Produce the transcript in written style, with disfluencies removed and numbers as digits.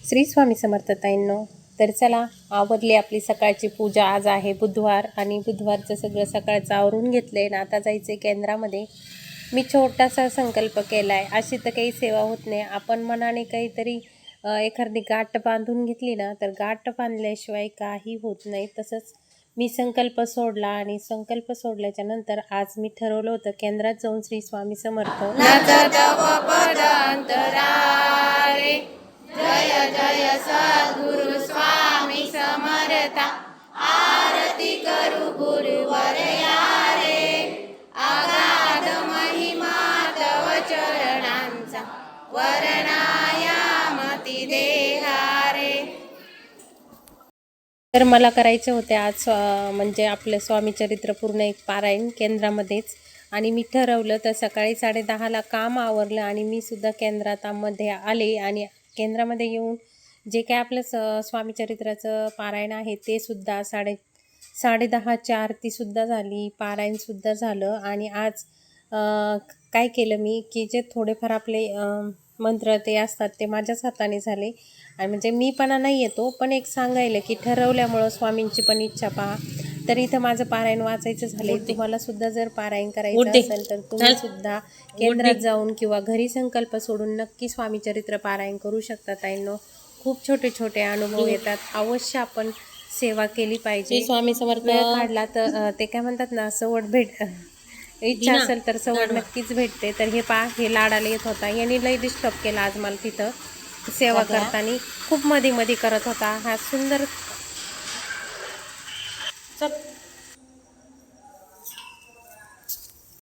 श्री स्वामी समर्थताईंनो, तर चला आवरली आपली सकाळची पूजा। आज आहे बुधवार आणि बुधवारचं सगळं सकाळचं आवरून घेतलंय ना आता जायचं केंद्रामध्ये। मी छोटासा संकल्प केला आहे। अशी तर काही सेवा होत नाही, आपण मनाने काहीतरी एखादी गाठ बांधून घेतली ना तर गाठ बांधल्याशिवाय काही होत नाही। तसंच मी संकल्प सोडला आणि संकल्प सोडल्याच्या नंतर आज मी ठरवलं होतं केंद्रात जाऊन श्री स्वामी समर्थ जय जय सद्गुरु स्वामी समर्था आरती करू गुरुवर्या रे अगाध महिमा तव चरणांचा वर्णायामती देहा रे। तर मला करायचे होते आज म्हणजे आपलं स्वामी चरित्र पूर्ण एक पारायण केंद्रामध्येच। आणि मी ठरवलं तर सकाळी 10:30ला काम आवरलं आणि मी सुद्धा केंद्रामध्ये आले आणि केंद्रामध्ये येऊन जे काय आपलं स्वामी चरित्राचं पारायण आहे ते सुद्धा 10:30ची आरतीसुद्धा झाली, पारायणसुद्धा झालं। आणि आज काय केलं मी की जे थोडेफार आपले मंत्र ते असतात ते माझ्याच हाताने झाले। आणि म्हणजे मीपणा नाही येतो, पण एक सांगायला की ठरवल्यामुळं स्वामींची पण इच्छा पहा। तर इथं माझं पारायण वाचायचं झाले। तुम्हाला सुद्धा जर पारायण करायचं असेल तर तुम्ही सुद्धा केंद्रात जाऊन किंवा घरी संकल्प सोडून नक्की स्वामी चरित्र पारायण करू शकता ताईंनो। खूप छोटे छोटे अनुभव येतात, अवश्य आपण सेवा केली पाहिजे। स्वामी समर्थ वेळ काढला तर ते काय म्हणतात ना, सवड भेट इच्छा असेल तर सवड नक्कीच भेटते। तर हे हे लाडाला येत होता, यांनी लई डिस्टर्ब केला आज मला तिथं सेवा करताना, खूप मध्ये मध्ये करत होता हा सुंदर।